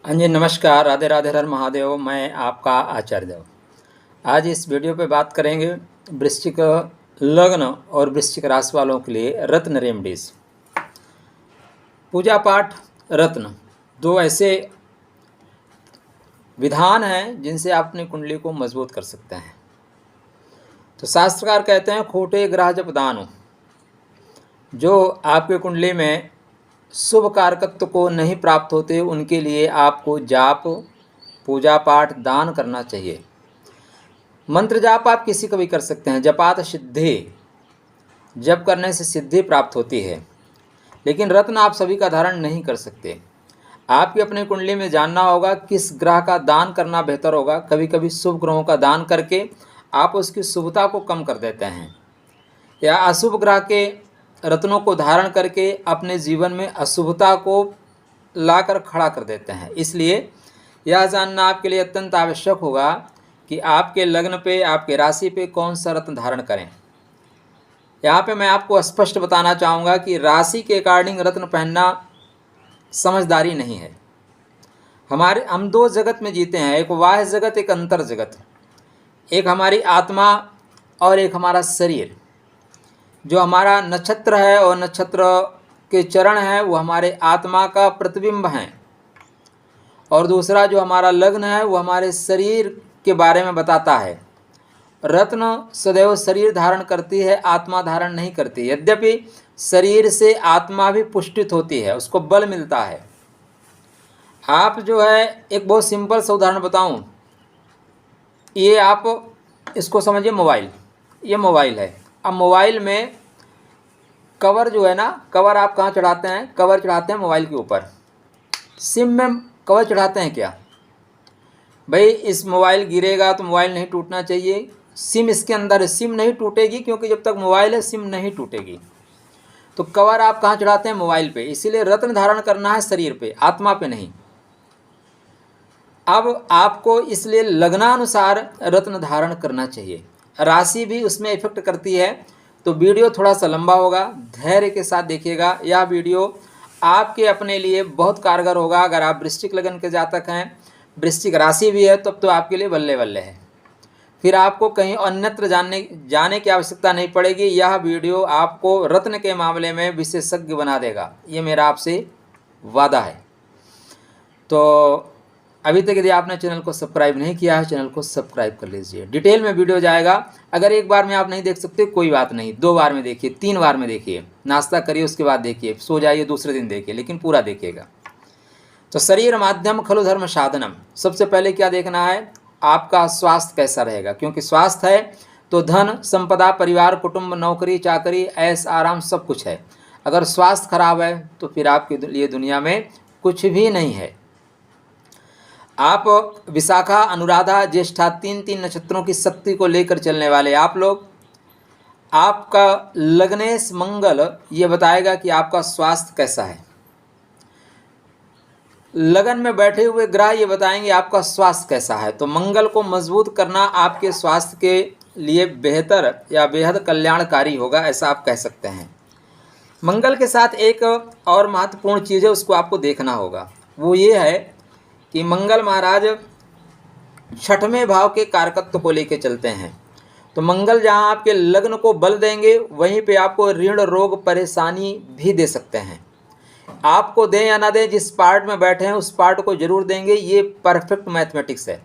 हाँ जी, नमस्कार, राधे राधे, हर महादेव। मैं आपका आचार्य देव। आज इस वीडियो पे बात करेंगे वृश्चिक लग्न और वृश्चिक राशि वालों के लिए रत्न रेमडीज। पूजा पाठ रत्न दो ऐसे विधान हैं जिनसे आप अपनी कुंडली को मजबूत कर सकते हैं। तो शास्त्रकार कहते हैं, खोटे ग्रह जब दानो, जो आपके कुंडली में शुभ कारकत्व को नहीं प्राप्त होते उनके लिए आपको जाप, पूजा पाठ, दान करना चाहिए। मंत्र जाप आप किसी का भी कर सकते हैं। जपात सिद्धि, जप करने से सिद्धि प्राप्त होती है, लेकिन रत्न आप सभी का धारण नहीं कर सकते। आपकी अपनी कुंडली में जानना होगा किस ग्रह का दान करना बेहतर होगा। कभी कभी शुभ ग्रहों का दान करके आप उसकी शुभता को कम कर देते हैं, या अशुभ ग्रह के रत्नों को धारण करके अपने जीवन में अशुभता को लाकर खड़ा कर देते हैं। इसलिए यह जानना आपके लिए अत्यंत आवश्यक होगा कि आपके लग्न पे, आपके राशि पे कौन सा रत्न धारण करें। यहाँ पे मैं आपको स्पष्ट बताना चाहूँगा कि राशि के अकॉर्डिंग रत्न पहनना समझदारी नहीं है। हम दो जगत में जीते हैं, एक बाह्य जगत, एक अंतर जगत। एक हमारी आत्मा और एक हमारा शरीर। जो हमारा नक्षत्र है और नक्षत्र के चरण है वो हमारे आत्मा का प्रतिबिंब हैं, और दूसरा जो हमारा लग्न है वो हमारे शरीर के बारे में बताता है। रत्न सदैव शरीर धारण करती है, आत्मा धारण नहीं करती। यद्यपि शरीर से आत्मा भी पुष्टित होती है, उसको बल मिलता है। आप जो है, एक बहुत सिंपल सा उदाहरण बताऊं, ये आप इसको समझिए, मोबाइल। ये मोबाइल है। अब मोबाइल में कवर जो है ना, कवर आप कहाँ चढ़ाते हैं? कवर चढ़ाते हैं मोबाइल के ऊपर। सिम में कवर चढ़ाते हैं क्या? भाई इस मोबाइल गिरेगा तो मोबाइल नहीं टूटना चाहिए। सिम इसके अंदर है, सिम नहीं टूटेगी, क्योंकि जब तक मोबाइल है सिम नहीं टूटेगी। तो कवर आप कहाँ चढ़ाते हैं? मोबाइल पे। इसीलिए रत्न धारण करना है शरीर पे, आत्मा पे नहीं। अब आपको इसलिए लग्नानुसार रत्न धारण करना चाहिए। राशि भी उसमें इफेक्ट करती है। तो वीडियो थोड़ा सा लंबा होगा, धैर्य के साथ देखिएगा। यह वीडियो आपके अपने लिए बहुत कारगर होगा। अगर आप वृश्चिक लग्न के जातक हैं, वृश्चिक राशि भी है, तब तो आपके लिए बल्ले बल्ले है। फिर आपको कहीं अन्यत्र जाने की आवश्यकता नहीं पड़ेगी। यह वीडियो आपको रत्न के मामले में विशेषज्ञ बना देगा, ये मेरा आपसे वादा है। तो अभी तक यदि आपने चैनल को सब्सक्राइब नहीं किया है, चैनल को सब्सक्राइब कर लीजिए। डिटेल में वीडियो जाएगा। अगर एक बार में आप नहीं देख सकते कोई बात नहीं, 2 बार में देखिए, 3 बार में देखिए। नाश्ता करिए, उसके बाद देखिए, सो जाइए, दूसरे दिन देखिए, लेकिन पूरा देखिएगा। तो शरीर माध्यम खलु धर्म साधनम। सबसे पहले क्या देखना है? आपका स्वास्थ्य कैसा रहेगा, क्योंकि स्वास्थ्य है तो धन, संपदा, परिवार, कुटुंब, नौकरी, चाकरी, ऐश आराम सब कुछ है। अगर स्वास्थ्य खराब है तो फिर आपके लिए दुनिया में कुछ भी नहीं है। आप विशाखा, अनुराधा, ज्येष्ठा, 3 नक्षत्रों की शक्ति को लेकर चलने वाले आप लोग, आपका लग्नेश मंगल ये बताएगा कि आपका स्वास्थ्य कैसा है। लगन में बैठे हुए ग्रह ये बताएंगे आपका स्वास्थ्य कैसा है। तो मंगल को मजबूत करना आपके स्वास्थ्य के लिए बेहतर या बेहद कल्याणकारी होगा, ऐसा आप कह सकते हैं। मंगल के साथ एक और महत्वपूर्ण चीज़ है, उसको आपको देखना होगा। वो ये है कि मंगल महाराज 6वें भाव के कारकत्व को लेकर चलते हैं। तो मंगल जहां आपके लग्न को बल देंगे, वहीं पे आपको ऋण, रोग, परेशानी भी दे सकते हैं। आपको दें या ना दें, जिस पार्ट में बैठे हैं उस पार्ट को जरूर देंगे। ये परफेक्ट मैथमेटिक्स है।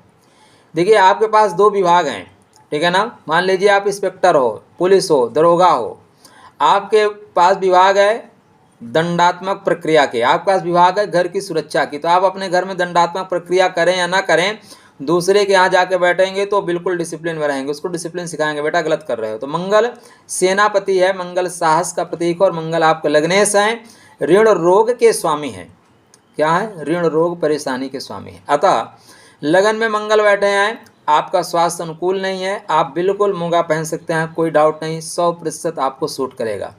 देखिए, आपके पास 2 विभाग हैं, ठीक है ना। मान लीजिए आप इंस्पेक्टर हो, पुलिस हो, दरोगा हो। आपके पास विभाग है दंडात्मक प्रक्रिया के, आपके पास विभाग है घर की सुरक्षा की। तो आप अपने घर में दंडात्मक प्रक्रिया करें या ना करें, दूसरे के यहाँ जाके बैठेंगे तो बिल्कुल डिसिप्लिन में रहेंगे, उसको डिसिप्लिन सिखाएंगे, बेटा गलत कर रहे हो। तो मंगल सेनापति है, मंगल साहस का प्रतीक, और मंगल आपके लग्नेश हैं, ऋण रोग के स्वामी हैं। क्या है? ऋण रोग परेशानी के स्वामी हैं। अतः लगन में मंगल बैठे हैं, आपका स्वास्थ्य अनुकूल नहीं है, आप बिल्कुल मूंगा पहन सकते हैं, कोई डाउट नहीं, 100% आपको सूट करेगा।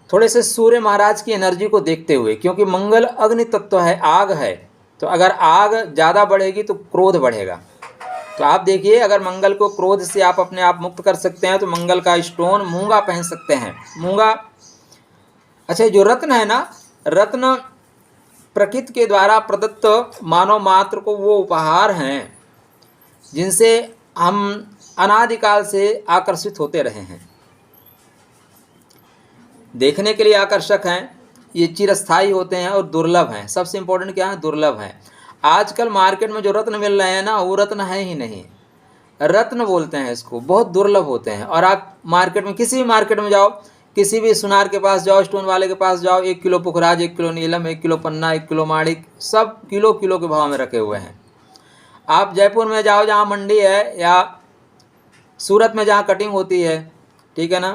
थोड़े से सूर्य महाराज की एनर्जी को देखते हुए, क्योंकि मंगल अग्नि तत्व है, आग है। तो अगर आग ज़्यादा बढ़ेगी तो क्रोध बढ़ेगा। तो आप देखिए, अगर मंगल को क्रोध से आप अपने आप मुक्त कर सकते हैं तो मंगल का स्टोन मूंगा पहन सकते हैं। मूंगा, अच्छा, जो रत्न है ना, रत्न प्रकृति के द्वारा प्रदत्त मानव मात्र को वो उपहार हैं जिनसे हम अनादिकाल से आकर्षित होते रहे हैं। देखने के लिए आकर्षक हैं, ये चिरस्थायी होते हैं और दुर्लभ हैं। सबसे इम्पोर्टेंट क्या है? दुर्लभ हैं। आजकल मार्केट में जो रत्न मिल रहे हैं ना, वो रत्न है ही नहीं, रत्न बोलते हैं इसको, बहुत दुर्लभ होते हैं। और आप मार्केट में, किसी भी मार्केट में जाओ, किसी भी सुनार के पास जाओ, स्टोन वाले के पास जाओ, 1 किलो पुखराज, 1 किलो नीलम, 1 किलो पन्ना, 1 किलो माणिक, सब किलो किलो के भाव में रखे हुए हैं। आप जयपुर में जाओ, जहाँ मंडी है, या सूरत में जहाँ कटिंग होती है, ठीक है ना,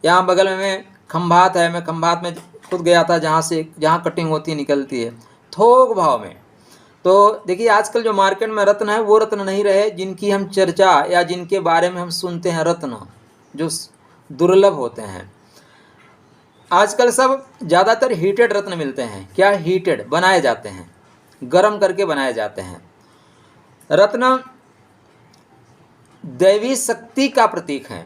यहाँ बगल में खंभात है, मैं खंभात में खुद गया था, जहाँ कटिंग होती है, निकलती है थोक भाव में। तो देखिए, आजकल जो मार्केट में रत्न है, वो रत्न नहीं रहे जिनकी हम चर्चा या जिनके बारे में हम सुनते हैं, रत्न जो दुर्लभ होते हैं। आजकल सब ज़्यादातर हीटेड रत्न मिलते हैं। क्या? हीटेड बनाए जाते हैं, गर्म करके बनाए जाते हैं। रत्न दैवी शक्ति का प्रतीक है।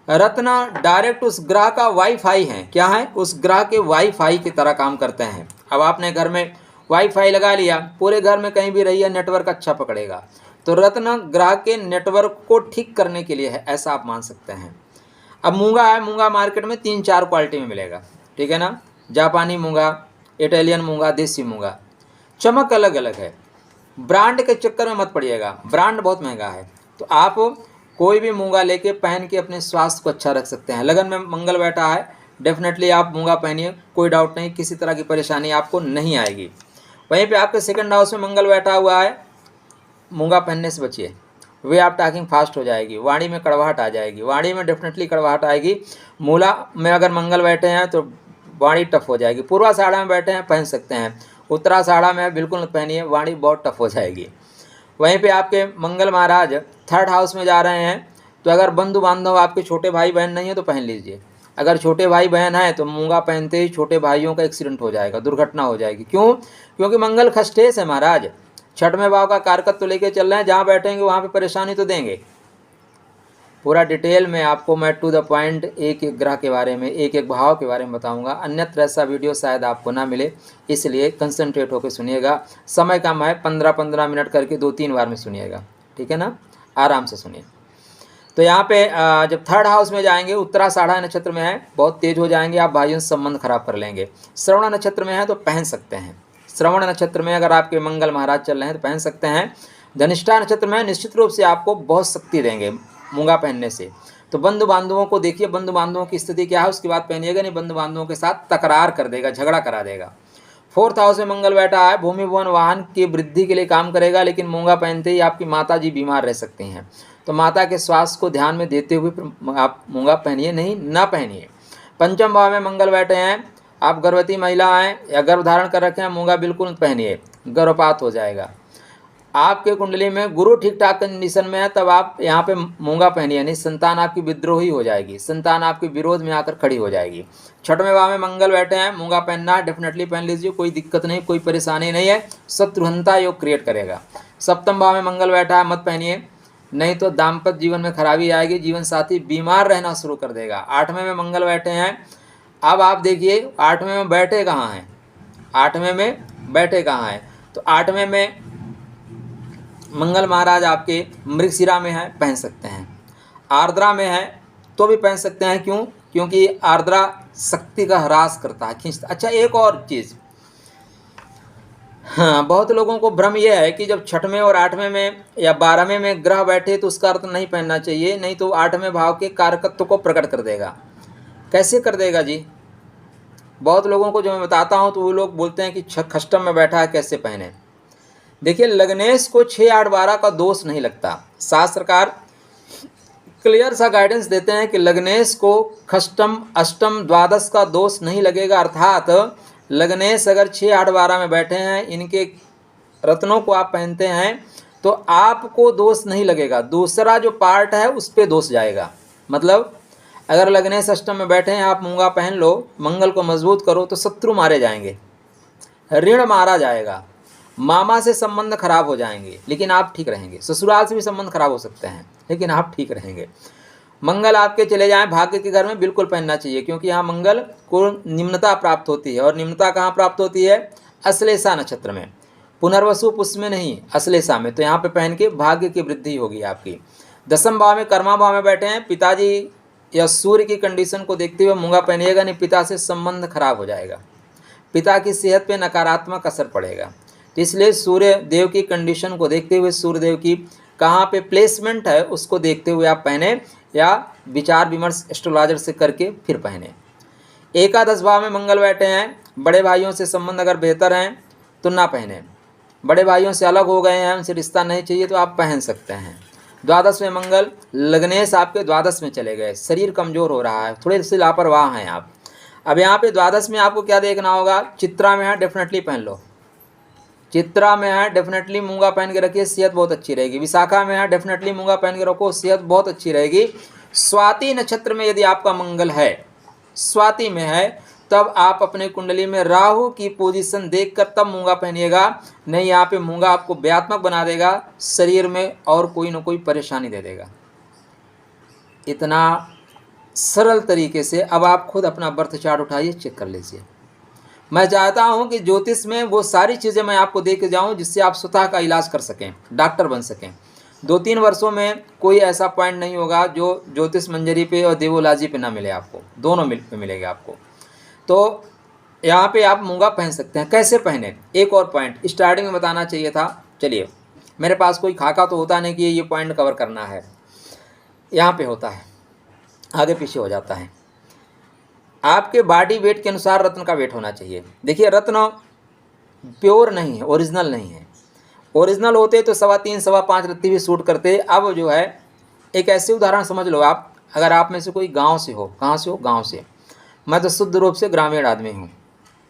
रत्न डायरेक्ट उस ग्रह का वाईफाई है। क्या है? उस ग्रह के वाईफाई की तरह काम करते हैं। अब आपने घर में वाईफाई लगा लिया, पूरे घर में कहीं भी रहिए, नेटवर्क अच्छा पकड़ेगा। तो रत्न ग्रह के नेटवर्क को ठीक करने के लिए है, ऐसा आप मान सकते हैं। अब मूंगा है, मूंगा मार्केट में 3-4 क्वालिटी में मिलेगा, ठीक है ना, जापानी मूंगा, इटालियन मूंगा, देसी मूंगा, चमक अलग अलग है। ब्रांड के चक्कर में मत पड़िएगा, ब्रांड बहुत महंगा है। तो आप कोई भी मूंगा लेके पहन के अपने स्वास्थ्य को अच्छा रख सकते हैं। लगन में मंगल बैठा है, डेफिनेटली आप मूंगा पहनिए, कोई डाउट नहीं, किसी तरह की परेशानी आपको नहीं आएगी। वहीं पे आपके सेकंड हाउस में मंगल बैठा हुआ है, मूंगा पहनने से बचिए, वे आप टॉकिंग फास्ट हो जाएगी, वाणी में कड़वाहट आ जाएगी, वाणी में डेफिनेटली कड़वाहट आएगी। मूला में अगर मंगल बैठे हैं तो वाणी टफ हो जाएगी। पूर्वाषाढ़ा में बैठे हैं, पहन सकते हैं। उत्तराषाढ़ा में बिल्कुल पहनिए, वाणी बहुत टफ हो जाएगी। वहीं पे आपके मंगल महाराज 3rd हाउस में जा रहे हैं, तो अगर बंधु बांधव आपके छोटे भाई बहन नहीं है तो पहन लीजिए। अगर छोटे भाई बहन हैं तो मूंगा पहनते ही छोटे भाइयों का एक्सीडेंट हो जाएगा, दुर्घटना हो जाएगी। क्यों? क्योंकि मंगल खष्टेश है महाराज, 6वें भाव का कारकत्व तो लेके चल रहे हैं, जहाँ बैठेंगे वहाँ पे परेशानी तो देंगे। पूरा डिटेल में आपको मैं टू द पॉइंट एक एक ग्रह के बारे में, एक एक भाव के बारे में बताऊंगा। अन्यत्र ऐसा वीडियो शायद आपको ना मिले, इसलिए कंसंट्रेट होकर सुनिएगा। समय कम है, 15-15 मिनट करके 2-3 बार में सुनिएगा, ठीक है ना, आराम से सुनिए। तो यहाँ पे जब 3rd हाउस में जाएंगे, उत्तराषाढ़ा नक्षत्र में है, बहुत तेज हो जाएंगे आप, भाइयों से संबंध खराब कर लेंगे। श्रवण नक्षत्र में है तो पहन सकते हैं। श्रवण नक्षत्र में अगर आपके मंगल महाराज चल रहे हैं तो पहन सकते हैं। धनिष्ठा नक्षत्र में निश्चित रूप से आपको बहुत शक्ति देंगे मूंगा पहनने से। तो बंधु बांधवों को देखिए, बंधु बांधवों की स्थिति क्या है, उसके बाद पहनिएगा, नहीं बंधु बांधवों के साथ तकरार कर देगा, झगड़ा करा देगा। 4th हाउस में मंगल बैठा है, भूमि भवन वाहन की वृद्धि के लिए काम करेगा, लेकिन मूंगा पहनते ही आपकी माता जी बीमार रह सकती हैं। तो माता के स्वास्थ्य को ध्यान में देते हुए आप मूंगा पहनिए, नहीं ना पहनिए। 5वें भाव में मंगल बैठे हैं, आप गर्भवती महिला हैं या गर्भ धारण कर रखे हैं, मूंगा बिल्कुल पहनिए, गर्भपात हो जाएगा। आपके कुंडली में गुरु ठीक ठाक कंडीशन में है, तब आप यहाँ पे मूंगा पहनिए, नहीं संतान आपकी विद्रोही हो जाएगी, संतान आपके विरोध में आकर खड़ी हो जाएगी। 6वें भाव में मंगल बैठे हैं, मूंगा पहनना डेफिनेटली पहन लीजिए, कोई दिक्कत नहीं, कोई परेशानी नहीं है, शत्रुहंता योग क्रिएट करेगा। 7वें भाव में मंगल बैठा है, मत पहनिए, नहीं तो दाम्पत्य जीवन में खराबी आएगी, जीवन साथी बीमार रहना शुरू कर देगा। 8वें में मंगल बैठे हैं, अब आप देखिए 8वें में बैठे कहाँ हैं, 8वें में बैठे कहाँ हैं, तो 8वें में मंगल महाराज आपके मृगशिरा में है, पहन सकते हैं। आर्द्रा में है तो भी पहन सकते हैं। क्यों? क्योंकि आर्द्रा शक्ति का ह्रास करता है, खींचता। अच्छा, एक और चीज़, हाँ, बहुत लोगों को भ्रम यह है कि जब 6वें और 8वें में या 12वें में ग्रह बैठे तो उसका अर्थ नहीं पहनना चाहिए, नहीं तो 8वें भाव के कारकत्व को प्रकट कर देगा। कैसे कर देगा जी? बहुत लोगों को जो मैं बताता हूँ तो वो लोग बोलते हैं कि खष्टम में बैठा है, कैसे पहने। देखिए, लग्नेश को 6-8-12 का दोष नहीं लगता। शास्त्रकार क्लियर सा गाइडेंस देते हैं कि लग्नेश को खष्टम, अष्टम, द्वादश का दोष नहीं लगेगा। अर्थात लग्नेश अगर 6-8-12 में बैठे हैं, इनके रत्नों को आप पहनते हैं तो आपको दोष नहीं लगेगा, दूसरा जो पार्ट है उस पर दोष जाएगा। मतलब अगर लग्नेश अष्टम में बैठे हैं, आप मूंगा पहन लो, मंगल को मजबूत करो, तो शत्रु मारे जाएंगे, ऋण मारा जाएगा, मामा से संबंध खराब हो जाएंगे, लेकिन आप ठीक रहेंगे। ससुराल से भी संबंध खराब हो सकते हैं, लेकिन आप ठीक रहेंगे। मंगल आपके चले जाएं भाग्य के घर में, बिल्कुल पहनना चाहिए, क्योंकि यहाँ मंगल को निम्नता प्राप्त होती है। और निम्नता कहाँ प्राप्त होती है? अश्लेषा नक्षत्र में, पुनर्वसु पुष्य में नहीं, अश्लेषा में। तो यहाँ पे पहन के भाग्य की वृद्धि होगी आपकी। 10वें भाव में कर्मा भाव में बैठे हैं, पिताजी या सूर्य की कंडीशन को देखते हुए मूंगा पहनिएगा, नहीं पिता से संबंध खराब हो जाएगा, पिता की सेहत पे नकारात्मक असर पड़ेगा। तो इसलिए सूर्य देव की कंडीशन को देखते हुए, सूर्य देव की कहाँ पे प्लेसमेंट है उसको देखते हुए आप पहने, या विचार विमर्श एस्ट्रोलॉजर से करके फिर पहने। एकादश भाव में मंगल बैठे हैं, बड़े भाइयों से संबंध अगर बेहतर हैं तो ना पहने, बड़े भाइयों से अलग हो गए हैं, उनसे रिश्ता नहीं चाहिए तो आप पहन सकते हैं। द्वादश में मंगल, लग्नेश आपके द्वादश में चले गए, शरीर कमज़ोर हो रहा है, थोड़े से लापरवाह हैं आप। अब यहाँ पे द्वादश में आपको क्या देखना होगा, चित्रा में है डेफिनेटली पहन लो, चित्रा में है डेफिनेटली मूंगा पहन के रखिए, सेहत बहुत अच्छी रहेगी। विशाखा में है डेफिनेटली मूंगा पहन के रखो, सेहत बहुत अच्छी रहेगी। स्वाति नक्षत्र में यदि आपका मंगल है, स्वाति में है, तब आप अपने कुंडली में राहु की पोजीशन देखकर तब मूंगा पहनिएगा, नहीं यहाँ पे मूंगा आपको व्यात्मक बना देगा, शरीर में और कोई ना कोई परेशानी दे देगा। इतना सरल तरीके से अब आप खुद अपना बर्थ चार्ट उठाइए, चेक कर लीजिए। मैं चाहता हूं कि ज्योतिष में वो सारी चीज़ें मैं आपको दे के जाऊँ जिससे आप स्वतः का इलाज कर सकें, डॉक्टर बन सकें। 2-3 वर्षों में कोई ऐसा पॉइंट नहीं होगा जो ज्योतिष मंजरी पे और देवोलॉजी पे ना मिले आपको, दोनों पे मिलेगा आपको। तो यहाँ पे आप मूंगा पहन सकते हैं। कैसे पहने, एक और पॉइंट स्टार्टिंग में बताना चाहिए था, चलिए मेरे पास कोई खाका तो होता नहीं कि ये पॉइंट कवर करना है, यहाँ पे होता है, आगे पीछे हो जाता है। आपके बॉडी वेट के अनुसार रत्न का वेट होना चाहिए। देखिए रत्न प्योर नहीं है, ओरिजिनल नहीं है, ओरिजिनल होते तो 3.25 5.25 रत्ती भी शूट करते। अब जो है एक ऐसे उदाहरण समझ लो आप, अगर आप में से कोई गांव से हो, कहाँ से हो, गांव से, मैं तो शुद्ध रूप से ग्रामीण आदमी हूँ,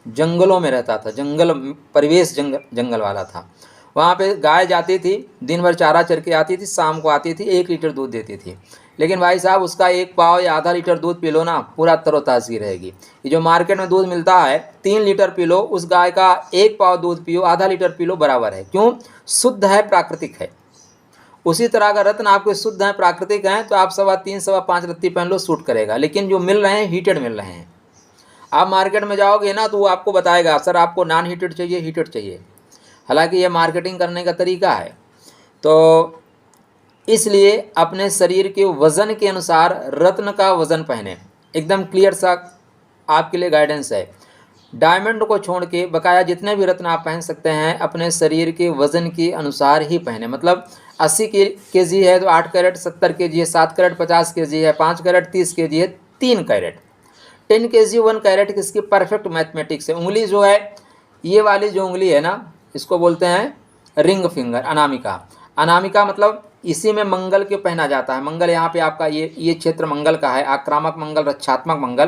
जंगलों में रहता था, जंगल परिवेश जंगल वाला था। वहाँ पे गाय जाती थी, दिन भर चारा चर के आती थी, शाम को आती थी, 1 लीटर दूध देती थी। लेकिन भाई साहब उसका 1 पाव या आधा लीटर दूध पी लो ना, पूरा तरोताज़गी रहेगी। ये जो मार्केट में दूध मिलता है 3 लीटर पी लो, उस गाय का 1 पाव दूध पियो, आधा लीटर पी लो, बराबर है। क्यों? शुद्ध है, प्राकृतिक है। उसी तरह अगर रत्न आपके शुद्ध हैं, प्राकृतिक हैं, तो आप 3.25 5.25 रत्ती पहन लो, सूट करेगा। लेकिन जो मिल रहे हैं हीटेड मिल रहे हैं। आप मार्केट में जाओगे ना तो वो आपको बताएगा सर आपको नॉन हीटेड चाहिए, हीटेड चाहिए। हालांकि ये मार्केटिंग करने का तरीका है। तो इसलिए अपने शरीर के वज़न के अनुसार रत्न का वज़न पहने, एकदम क्लियर सा आपके लिए गाइडेंस है। डायमंड को छोड़ के बकाया जितने भी रत्न आप पहन सकते हैं अपने शरीर के वज़न के अनुसार ही पहने। मतलब 80 kg है तो 8 कैरेट, 70 kg है 7 कैरेट, 50 kg है 5 कैरेट, 30 kg है 3 कैरेट, 10 kg 1 कैरेट किसकी परफेक्ट मैथमेटिक्स है। उंगली जो है, ये वाली जो उंगली है ना, इसको बोलते हैं रिंग फिंगर, अनामिका। अनामिका मतलब इसी में मंगल के पहना जाता है। मंगल यहाँ पे आपका ये क्षेत्र मंगल का है, आक्रामक मंगल, रक्षात्मक मंगल।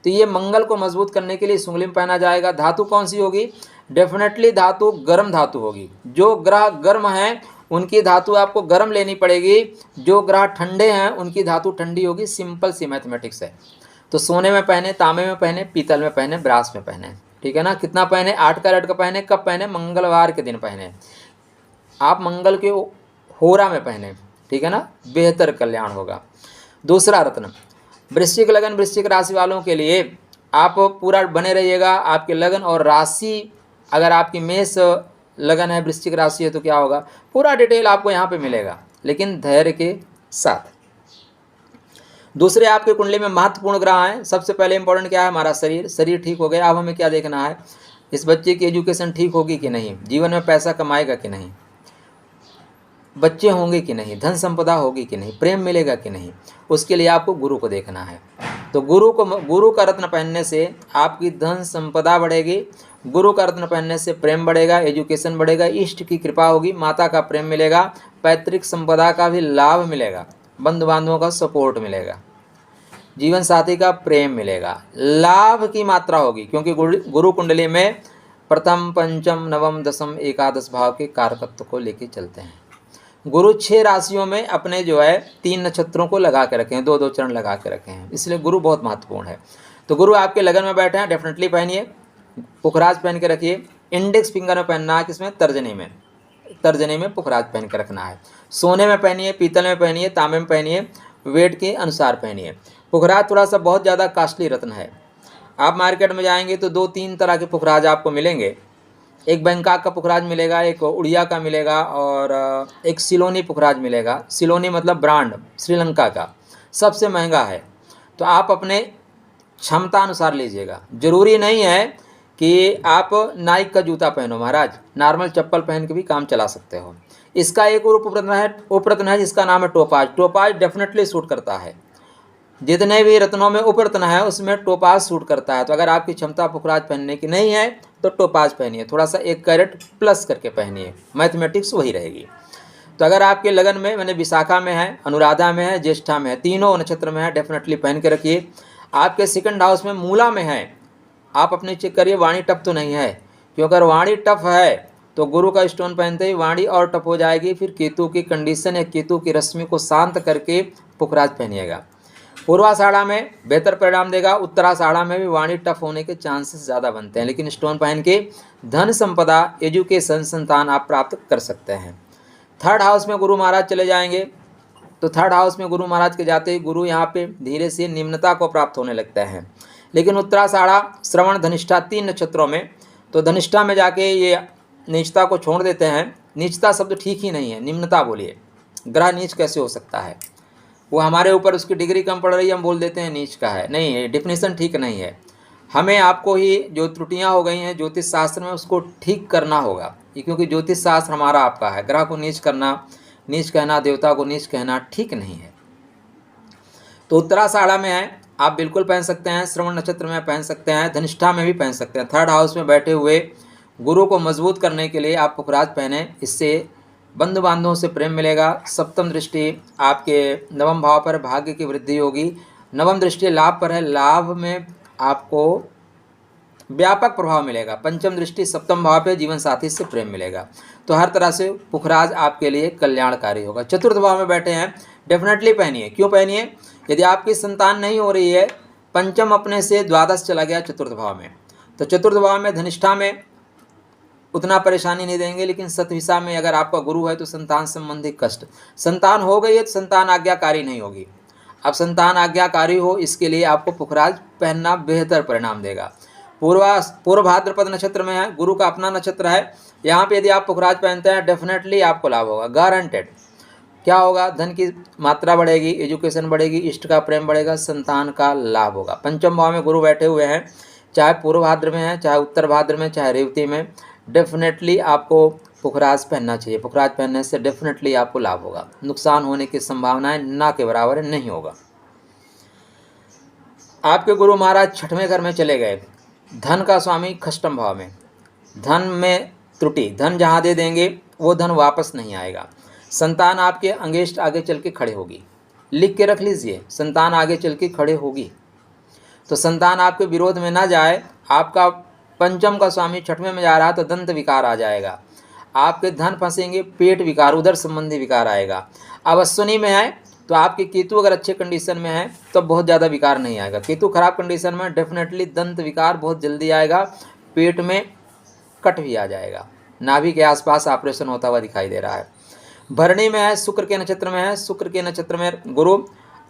तो ये मंगल को मजबूत करने के लिए इस उंगली में पहना जाएगा। धातु कौन सी होगी? डेफिनेटली धातु गर्म धातु होगी। जो ग्रह गर्म हैं उनकी धातु आपको गर्म लेनी पड़ेगी, जो ग्रह ठंडे हैं उनकी धातु ठंडी होगी। सिंपल सी मैथमेटिक्स है। तो सोने में पहने, तांबे में पहने, पीतल में पहने, ब्रास में पहने, ठीक है ना। कितना पहने? 8 कैरेट का पहने। कब पहने? मंगलवार के दिन पहने। आप मंगल के होरा में पहने, ठीक है ना, बेहतर कल्याण होगा। दूसरा रत्न, वृश्चिक लगन, वृश्चिक राशि वालों के लिए आप पूरा बने रहिएगा। आपके लगन और राशि, अगर आपकी मेष लगन है, वृश्चिक राशि है, तो क्या होगा पूरा डिटेल आपको यहाँ पे मिलेगा, लेकिन धैर्य के साथ। दूसरे आपके कुंडली में महत्वपूर्ण ग्रह हैं। सबसे पहले इंपॉर्टेंट क्या है? हमारा शरीर। शरीर ठीक हो गया, अब हमें क्या देखना है? इस बच्चे की एजुकेशन ठीक होगी कि नहीं, जीवन में पैसा कमाएगा कि नहीं, बच्चे होंगे कि नहीं, धन संपदा होगी कि नहीं, प्रेम मिलेगा कि नहीं। उसके लिए आपको गुरु को देखना है। तो गुरु का रत्न पहनने से आपकी धन संपदा बढ़ेगी, गुरु का रत्न पहनने से प्रेम बढ़ेगा, एजुकेशन बढ़ेगा, इष्ट की कृपा होगी, माता का प्रेम मिलेगा, पैतृक संपदा का भी लाभ मिलेगा, बंधु बांधवों का सपोर्ट मिलेगा, जीवन साथी का प्रेम मिलेगा, लाभ की मात्रा होगी। क्योंकि गुरु कुंडली में प्रथम, पंचम, नवम, दसम, एकादश भाव के कारकत्व को लेके चलते हैं। गुरु 6 राशियों में अपने जो है 3 नक्षत्रों को लगा के रखे हैं, 2-2 चरण लगा के रखे हैं, इसलिए गुरु बहुत महत्वपूर्ण है। तो गुरु आपके लगन में बैठे हैं, डेफिनेटली पहनिए। पुखराज पहन के रखिए। इंडेक्स फिंगर में पहनना है, किसमें? तर्जनी में पुखराज पहन के रखना है। सोने में पहनिए, पीतल में पहनिए, तांबे में पहनिए, वेट के अनुसार पहनिए। पुखराज थोड़ा सा बहुत ज़्यादा कास्टली रत्न है। आप मार्केट में जाएंगे तो 2-3 तरह के पुखराज आपको मिलेंगे। एक बैंकॉक का पुखराज मिलेगा, एक उड़िया का मिलेगा और एक सिलोनी पुखराज मिलेगा। सिलोनी मतलब ब्रांड श्रीलंका का सबसे महंगा है। तो आप अपने क्षमता अनुसार लीजिएगा। ज़रूरी नहीं है कि आप नाइक का जूता पहनो महाराज, नॉर्मल चप्पल पहन के भी काम चला सकते हो। इसका एक और उपरत्न है जिसका नाम है टोपाज। टोपाज डेफिनेटली सूट करता है, जितने भी रत्नों में उपरत्न है उसमें टोपाज सूट करता है। तो अगर आपकी क्षमता पुखराज पहनने की नहीं है तो टोपाज पहनिए, थोड़ा सा 1 कैरेट प्लस करके पहनिए, मैथमेटिक्स वही रहेगी। तो अगर आपके लगन में मैंने विशाखा में है, अनुराधा में है, ज्येष्ठा में है, तीनों नक्षत्र में है, डेफिनेटली पहन के रखिए। आपके सेकंड हाउस में मूला में है, आप अपने चेक करिए वाणी टफ तो नहीं है, क्योंकि अगर वाणी टफ है तो गुरु का स्टोन पहनते ही वाणी और टफ हो जाएगी। फिर केतु की कंडीशन या केतु की रश्मि को शांत करके पुखराज पहनिएगा। पूर्वाषाढ़ा में बेहतर परिणाम देगा, उत्तराषाढ़ा में भी वाणी टफ होने के चांसेस ज़्यादा बनते हैं, लेकिन स्टोन पहन के धन संपदा, एजुकेशन, संतान आप प्राप्त कर सकते हैं। थर्ड हाउस में गुरु महाराज चले जाएंगे तो थर्ड हाउस में गुरु महाराज के जाते ही गुरु यहाँ पे धीरे से निम्नता को प्राप्त होने लगते हैं। लेकिन उत्तराषाढ़ा, श्रवण, धनिष्ठा 3 नक्षत्रों में, तो धनिष्ठा में जाके ये नीचता को छोड़ देते हैं। नीचता शब्द ठीक ही नहीं है, निम्नता बोलिए। ग्रह नीच कैसे हो सकता है? वो हमारे ऊपर उसकी डिग्री कम पड़ रही है, हम बोल देते हैं नीच का है। नहीं, डेफिनेशन ठीक नहीं है। हमें आपको ही जो त्रुटियां हो गई हैं ज्योतिष शास्त्र में उसको ठीक करना होगा, क्योंकि ज्योतिष शास्त्र हमारा आपका है। ग्रह को नीच करना, नीच कहना, देवता को नीच कहना ठीक नहीं है। तो उत्तराषाढ़ा में है, आप बिल्कुल पहन सकते हैं। श्रवण नक्षत्र में पहन सकते हैं, धनिष्ठा में भी पहन सकते हैं। थर्ड हाउस में बैठे हुए गुरु को मजबूत करने के लिए आप पुखराज पहने, इससे बंधु बांधवों से प्रेम मिलेगा। सप्तम दृष्टि आपके नवम भाव पर, भाग्य की वृद्धि होगी। नवम दृष्टि लाभ पर है, लाभ में आपको व्यापक प्रभाव मिलेगा। पंचम दृष्टि सप्तम भाव पे, जीवन साथी से प्रेम मिलेगा। तो हर तरह से पुखराज आपके लिए कल्याणकारी होगा। चतुर्थ भाव में बैठे हैं, डेफिनेटली पहनिए। क्यों पहनिए? यदि आपकी संतान नहीं हो रही है, पंचम अपने से द्वादश चला गया चतुर्थ भाव में, तो चतुर्थ भाव में धनिष्ठा में उतना परेशानी नहीं देंगे, लेकिन सतविषा में अगर आपका गुरु है तो संतान संबंधी कष्ट। संतान हो गई है तो संतान आज्ञाकारी नहीं होगी। अब संतान आज्ञाकारी हो, इसके लिए आपको पुखराज पहनना बेहतर परिणाम देगा। पूर्व भाद्रपद नक्षत्र में है, गुरु का अपना नक्षत्र है। यहाँ पे यदि आप पुखराज पहनते हैं डेफिनेटली आपको लाभ होगा, गारंटेड। क्या होगा? धन की मात्रा बढ़ेगी, एजुकेशन बढ़ेगी, इष्ट का प्रेम बढ़ेगा, संतान का लाभ होगा। पंचम भाव में गुरु बैठे हुए हैं, चाहे पूर्व भाद्र में है, चाहे उत्तर भाद्र में, चाहे रेवती में, डेफिनेटली आपको पुखराज पहनना चाहिए। पुखराज पहनने से डेफिनेटली आपको लाभ होगा, नुकसान होने की संभावनाएं ना के बराबर नहीं होगा। आपके गुरु महाराज छठवें घर में चले गए, धन का स्वामी खष्टम भाव में, धन में त्रुटि, धन जहाँ दे देंगे वो धन वापस नहीं आएगा। संतान आपके अंगेस्ट आगे चल के खड़े होगी, लिख के रख लीजिए, संतान आगे चल के खड़े होगी। तो संतान आपके विरोध में ना जाए। आपका पंचम का स्वामी छठवें में जा रहा है तो दंत विकार आ जाएगा, आपके धन फंसेंगे, पेट विकार, उधर संबंधी विकार आएगा। अब अश्विनी में है तो आपके केतु अगर अच्छे कंडीशन में है तो बहुत ज़्यादा विकार नहीं आएगा। केतु खराब कंडीशन में डेफिनेटली दंत विकार बहुत जल्दी आएगा, पेट में कट भी आ जाएगा, नाभि के आसपास ऑपरेशन होता हुआ दिखाई दे रहा है। भरणी में है, शुक्र के नक्षत्र में है, शुक्र के नक्षत्र में गुरु,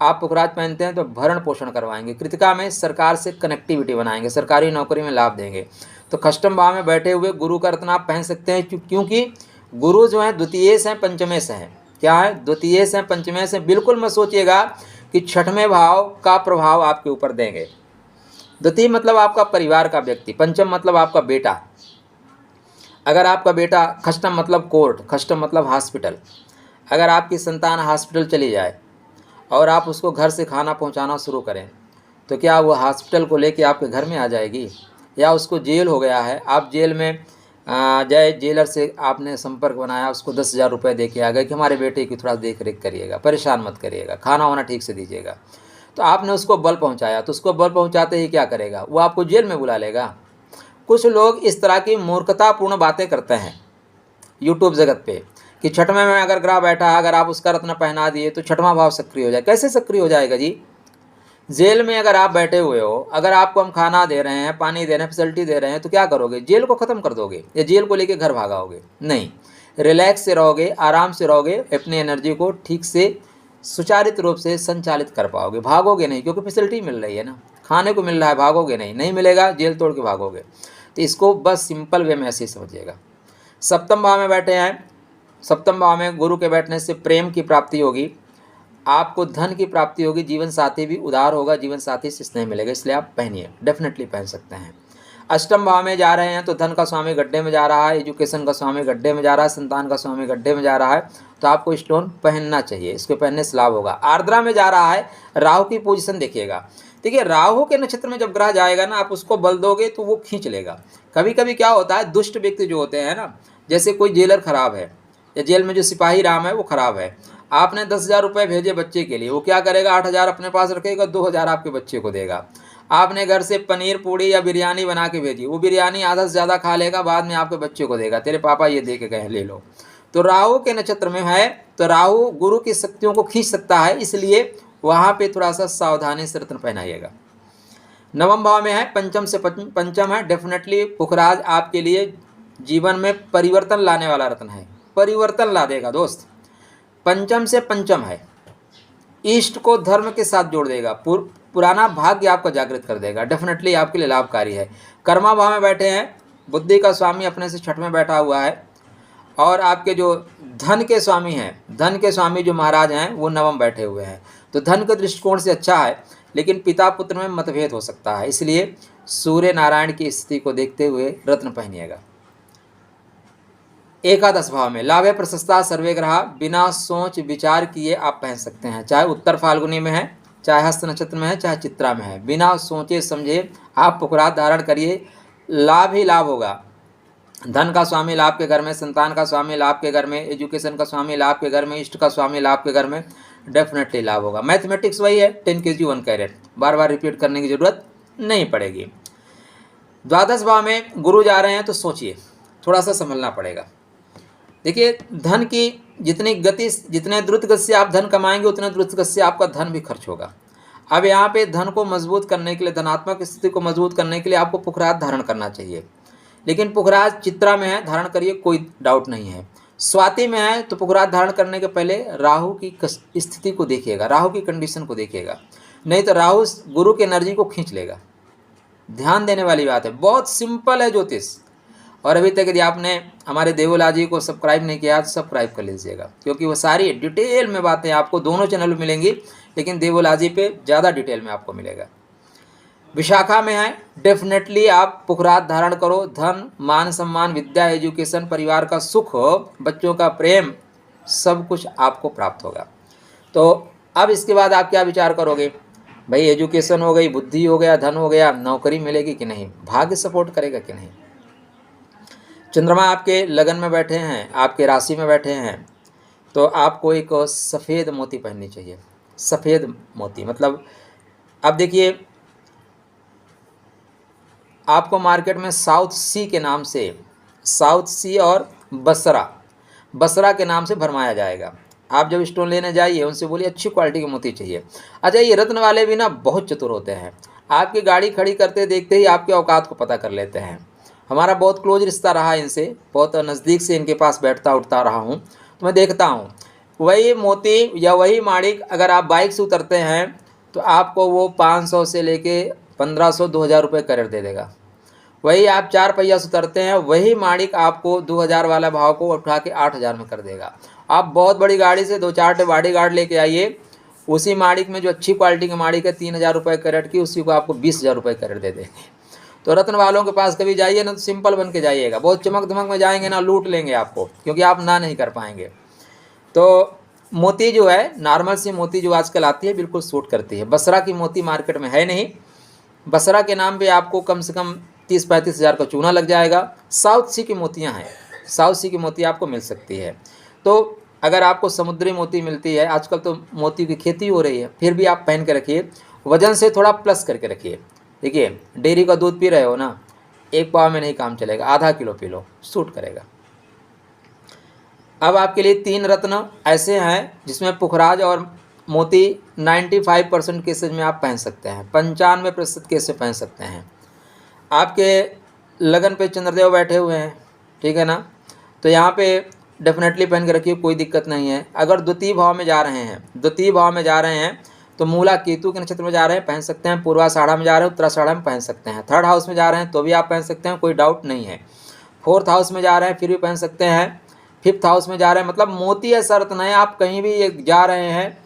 आप पुखराज पहनते हैं तो भरण पोषण करवाएंगे। कृतिका में सरकार से कनेक्टिविटी बनाएंगे, सरकारी नौकरी में लाभ देंगे। तो खष्टम भाव में बैठे हुए गुरु का रत्न आप पहन सकते हैं, क्योंकि गुरु जो है द्वितीय से पंचमे से है। क्या है? द्वितीय से पंचमे से। बिल्कुल मत सोचिएगा कि छठवें भाव का प्रभाव आपके ऊपर देंगे। द्वितीय मतलब आपका परिवार का व्यक्ति, पंचम मतलब आपका बेटा। अगर आपका बेटा, खष्टम मतलब कोर्ट, खष्टम मतलब हॉस्पिटल, अगर आपकी संतान हॉस्पिटल चली जाए और आप उसको घर से खाना पहुंचाना शुरू करें तो क्या वो हॉस्पिटल को लेके आपके घर में आ जाएगी? या उसको जेल हो गया है, आप जेल में जाए, जेलर से आपने संपर्क बनाया, उसको 10,000 रुपये दे के आ गए कि हमारे बेटे की थोड़ा देख रेख करिएगा, परेशान मत करिएगा, खाना वाना ठीक से दीजिएगा। तो आपने उसको बल पहुंचाया, तो उसको बल पहुंचाते ही क्या करेगा? वो आपको जेल में बुला लेगा। कुछ लोग इस तरह की मूर्खतापूर्ण बातें करते हैं यूट्यूब जगत पे कि छठवें में अगर ग्रह बैठा है, अगर आप उसका रत्न पहना दिए तो छठवां भाव सक्रिय हो जाए। कैसे सक्रिय हो जाएगा जी? जेल में अगर आप बैठे हुए हो, अगर आपको हम खाना दे रहे हैं, पानी दे रहे हैं, फैसिलिटी दे रहे हैं, तो क्या करोगे? जेल को ख़त्म कर दोगे या जेल को लेके घर भागाओगे? नहीं, रिलैक्स से रहोगे, आराम से रहोगे, अपनी एनर्जी को ठीक से सुचारित रूप से संचालित कर पाओगे, भागोगे नहीं, क्योंकि फैसिलिटी मिल रही है ना, खाने को मिल रहा है, भागोगे नहीं, नहीं मिलेगा जेल तोड़ के भागोगे। तो इसको बस सिंपल वे में ऐसे ही समझिएगा। सप्तम भाव में बैठे हैं, सप्तम भाव में गुरु के बैठने से प्रेम की प्राप्ति होगी, आपको धन की प्राप्ति होगी, जीवन साथी भी उदार होगा, जीवन साथी से स्नेह मिलेगा, इसलिए आप पहनिए, डेफिनेटली पहन सकते हैं। अष्टम भाव में जा रहे हैं तो धन का स्वामी गड्ढे में जा रहा है, एजुकेशन का स्वामी गड्ढे में जा रहा है, संतान का स्वामी गड्ढे में जा रहा है, तो आपको स्टोन पहनना चाहिए, इसको पहनने से लाभ होगा। आर्द्रा में जा रहा है, राहु की पोजीशन देखिएगा। देखिए राहु के नक्षत्र में जब ग्रह जाएगा ना, आप उसको बल दोगे तो वो खींच लेगा। कभी कभी क्या होता है, दुष्ट व्यक्ति जो होते हैं ना, जैसे कोई जेलर खराब है या जेल में जो सिपाही राम है वो खराब है, आपने 10,000 रुपये भेजे बच्चे के लिए, वो क्या करेगा, 8,000 अपने पास रखेगा, 2,000 आपके बच्चे को देगा। आपने घर से पनीर पूड़ी या बिरयानी बना के भेजी, वो बिरयानी आधा से ज़्यादा खा लेगा, बाद में आपके बच्चे को देगा, तेरे पापा ये दे के गए ले लो। तो राहु के नक्षत्र में है तो राहु गुरु की शक्तियों को खींच सकता है, इसलिए वहाँ पे थोड़ा सा सावधानी से रत्न पहनाइएगा। नवम भाव में है, पंचम से पंचम है, डेफिनेटली पुखराज आपके लिए जीवन में परिवर्तन लाने वाला रत्न है, परिवर्तन ला देगा दोस्त। पंचम से पंचम है, ईष्ट को धर्म के साथ जोड़ देगा, पुराना भाग्य आपका जागृत कर देगा, डेफिनेटली आपके लिए लाभकारी है। कर्मा भाव में बैठे हैं, बुद्धि का स्वामी अपने से छठ में बैठा हुआ है, और आपके जो धन के स्वामी हैं, धन के स्वामी जो महाराज हैं वो नवम बैठे हुए हैं, तो धन के दृष्टिकोण से अच्छा है, लेकिन पिता पुत्र में मतभेद हो सकता है, इसलिए सूर्य नारायण की स्थिति को देखते हुए रत्न पहनिएगा। एकादश भाव में लाभे प्रशस्ता सर्वे ग्रह, बिना सोच विचार किए आप पहन सकते हैं, चाहे उत्तर फाल्गुनी में है, चाहे हस्त नक्षत्र में है, चाहे चित्रा में है, बिना सोचे समझे आप पुखराज धारण करिए, लाभ ही लाभ होगा। धन का स्वामी लाभ के घर में, संतान का स्वामी लाभ के घर में, एजुकेशन का स्वामी लाभ के घर में, इष्ट का स्वामी लाभ के घर में, डेफिनेटली लाभ होगा। मैथमेटिक्स वही है, 10 kg 1 कैरेट, बार बार रिपीट करने की जरूरत नहीं पड़ेगी। द्वादश भाव में गुरु जा रहे हैं तो सोचिए, थोड़ा सा संभलना पड़ेगा। देखिए धन की जितनी गति, जितने द्रुत गति से आप धन कमाएंगे उतने द्रुत गति से आपका धन भी खर्च होगा। अब यहाँ पे धन को मजबूत करने के लिए, धनात्मक स्थिति को मजबूत करने के लिए आपको पुखराज धारण करना चाहिए, लेकिन पुखराज चित्रा में है, धारण करिए, कोई डाउट नहीं है। स्वाति में है तो पुखराज धारण करने के पहले राहु की स्थिति को देखिएगा, राहु की कंडीशन को देखिएगा, नहीं तो राहु गुरु की एनर्जी को खींच लेगा। ध्यान देने वाली बात है, बहुत सिंपल है ज्योतिष। और अभी तक यदि आपने हमारे देवोलाल जी को सब्सक्राइब नहीं किया तो सब्सक्राइब कर लीजिएगा, क्योंकि वो सारी डिटेल में बातें आपको दोनों चैनल में मिलेंगी, लेकिन देवोलाल जी पे ज़्यादा डिटेल में आपको मिलेगा। विशाखा में है, डेफिनेटली आप पुखराज धारण करो, धन मान सम्मान विद्या एजुकेशन परिवार का सुख बच्चों का प्रेम सब कुछ आपको प्राप्त होगा। तो अब इसके बाद आप क्या विचार करोगे, भाई एजुकेशन हो गई, बुद्धि हो गया, धन हो गया, नौकरी मिलेगी कि नहीं, भाग्य सपोर्ट करेगा कि नहीं। चंद्रमा आपके लगन में बैठे हैं, आपके राशि में बैठे हैं, तो आपको एक सफ़ेद मोती पहननी चाहिए। सफ़ेद मोती मतलब, अब देखिए आपको मार्केट में साउथ सी के नाम से, साउथ सी और बसरा के नाम से भरमाया जाएगा। आप जब स्टोन लेने जाइए उनसे बोलिए अच्छी क्वालिटी के मोती चाहिए। अच्छा, ये रत्न वाले भी ना बहुत चतुर होते हैं, आपकी गाड़ी खड़ी करते देखते ही आपके औकात को पता कर लेते हैं। हमारा बहुत क्लोज रिश्ता रहा इनसे, बहुत नज़दीक से इनके पास बैठता उठता रहा हूँ, तो मैं देखता हूँ वही मोती या वही माणिक अगर आप बाइक से उतरते हैं तो आपको वो 500 से लेके 1500 2000 रुपये कैरेट दे देगा। वही आप 4 पहिया से उतरते हैं, वही माणिक आपको 2000 वाला भाव को उठा के 8000 में कर देगा। आप बहुत बड़ी गाड़ी से 2-4 बॉडी गार्ड लेके आइए, उसी माणिक में जो अच्छी क्वालिटी का माणिक है 3000 रुपये कैरेट की, उसी को आपको 20000 रुपये कैरेट दे देंगे। तो रत्न वालों के पास कभी जाइए ना तो सिंपल बन के जाइएगा, बहुत चमक धमक में जाएंगे ना लूट लेंगे आपको, क्योंकि आप ना नहीं कर पाएंगे। तो मोती जो है, नॉर्मल सी मोती जो आजकल आती है बिल्कुल सूट करती है। बसरा की मोती मार्केट में है नहीं, बसरा के नाम पे आपको कम से कम 30-35 हज़ार का चूना लग जाएगा। साउथ सी की मोतियाँ हैं, साउथ सी की मोती आपको मिल सकती है। तो अगर आपको समुद्री मोती मिलती है, आजकल तो मोती की खेती हो रही है, फिर भी आप पहन के रखिए, वजन से थोड़ा प्लस करके रखिए। देखिए डेयरी का दूध पी रहे हो ना, 1 पाव में नहीं काम चलेगा, आधा किलो पी लो, सूट करेगा। अब आपके लिए 3 रत्न ऐसे हैं जिसमें पुखराज और मोती 95% केसेज में आप पहन सकते हैं, 95% केस में पहन सकते हैं। आपके लगन पे चंद्रदेव बैठे हुए हैं, ठीक है ना, तो यहाँ पे डेफिनेटली पहन के रखिए, कोई दिक्कत नहीं है। अगर द्वितीय भाव में जा रहे हैं, द्वितीय भाव में जा रहे हैं तो मूला केतु के नक्षत्र में जा रहे हैं, पहन सकते हैं। पूर्वाषाढ़ा में जा रहे हैं, उत्तराषाढ़ा में पहन सकते हैं। थर्ड हाउस में जा रहे हैं तो भी आप पहन सकते हैं, कोई डाउट नहीं है। फोर्थ हाउस में जा रहे हैं फिर भी पहन सकते हैं। फिफ्थ हाउस में जा रहे हैं, मतलब मोती है शर्त नहीं, आप कहीं भी जा रहे हैं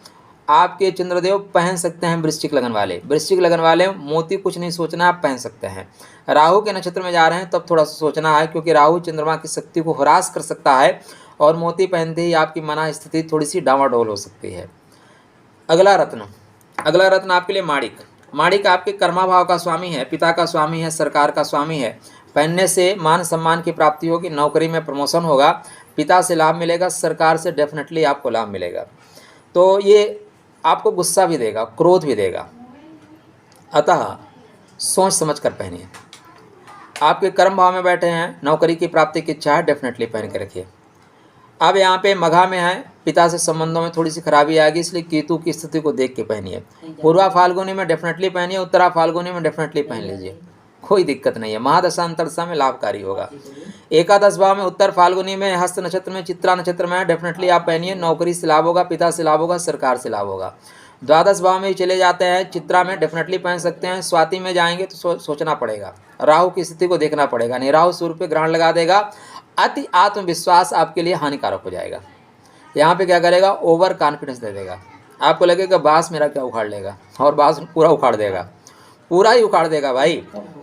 आपके चंद्रदेव पहन सकते हैं। वृश्चिक लगन वाले मोती कुछ नहीं सोचना, आप पहन सकते हैं। राहु के नक्षत्र में जा रहे हैं तब थोड़ा सा सोचना है, क्योंकि राहु चंद्रमा की शक्ति को ह्रास कर सकता है और मोती पहनते ही आपकी मना स्थिति थोड़ी सी डावाडोल हो सकती है। अगला रत्न आपके लिए माणिक आपके कर्मा भाव का स्वामी है, पिता का स्वामी है, सरकार का स्वामी है। पहनने से मान सम्मान की प्राप्ति होगी, नौकरी में प्रमोशन होगा, पिता से लाभ मिलेगा, सरकार से डेफिनेटली आपको लाभ मिलेगा। तो ये आपको गुस्सा भी देगा, क्रोध भी देगा, अतः सोच समझ कर पहनिए। आपके कर्म भाव में बैठे हैं, नौकरी की प्राप्ति की इच्छा है, डेफिनेटली पहन के रखिए। अब यहाँ पे मघा में है, पिता से संबंधों में थोड़ी सी खराबी आएगी, इसलिए केतु की स्थिति को देख के पहनिए। पूर्वा फाल्गुनी में डेफिनेटली पहनिए, उत्तरा फाल्गुनी में डेफिनेटली पहन लीजिए, कोई दिक्कत नहीं है। महादशा अंतरदशा में लाभकारी होगा। एकादश भाव में उत्तर फाल्गुनी में, हस्त नक्षत्र में, चित्रा नक्षत्र में डेफिनेटली आप पहनिए, नौकरी से लाभ होगा, पिता से लाभ होगा, सरकार से लाभ होगा। द्वादश भाव में चले जाते हैं, चित्रा में डेफिनेटली पहन सकते हैं। स्वाति में जाएंगे तो सोचना पड़ेगा, राहु की स्थिति को देखना पड़ेगा, नहीं राहु सूर्य पे ग्रहण लगा देगा। अति आत्मविश्वास आपके लिए हानिकारक हो जाएगा। यहाँ पे क्या करेगा, ओवर कॉन्फिडेंस दे देगा, आपको लगेगा बास मेरा क्या उखाड़ लेगा, और बास पूरा उखाड़ देगा, पूरा ही उखाड़ देगा भाई।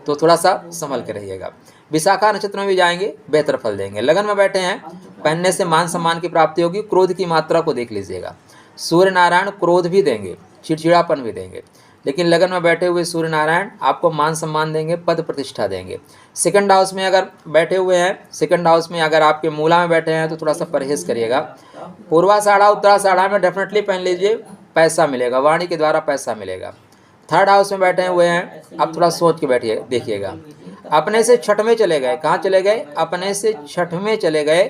तो थोड़ा सा संभल के रहिएगा। विशाखा नक्षत्र में भी जाएंगे, बेहतर फल देंगे। लगन में बैठे हैं, पहनने से मान सम्मान की प्राप्ति होगी। क्रोध की मात्रा को देख लीजिएगा, सूर्य नारायण क्रोध भी देंगे, चिड़चिड़ापन भी देंगे, लेकिन लगन में बैठे हुए सूर्य नारायण आपको मान सम्मान देंगे, पद प्रतिष्ठा देंगे। सेकंड हाउस में अगर बैठे हुए हैं, सेकंड हाउस में अगर आपके मूला में बैठे हैं तो थोड़ा सा परहेज करिएगा। पूर्वाषाढ़ा उत्तराषाढ़ा में डेफिनेटली पहन लीजिए, पैसा मिलेगा, वाणी के द्वारा पैसा मिलेगा। थर्ड हाउस में बैठे हुए हैं, आप थोड़ा सोच के बैठिए, देखिएगा। अपने से छठ में चले गए, कहाँ चले गए, अपने से छठ में चले गए,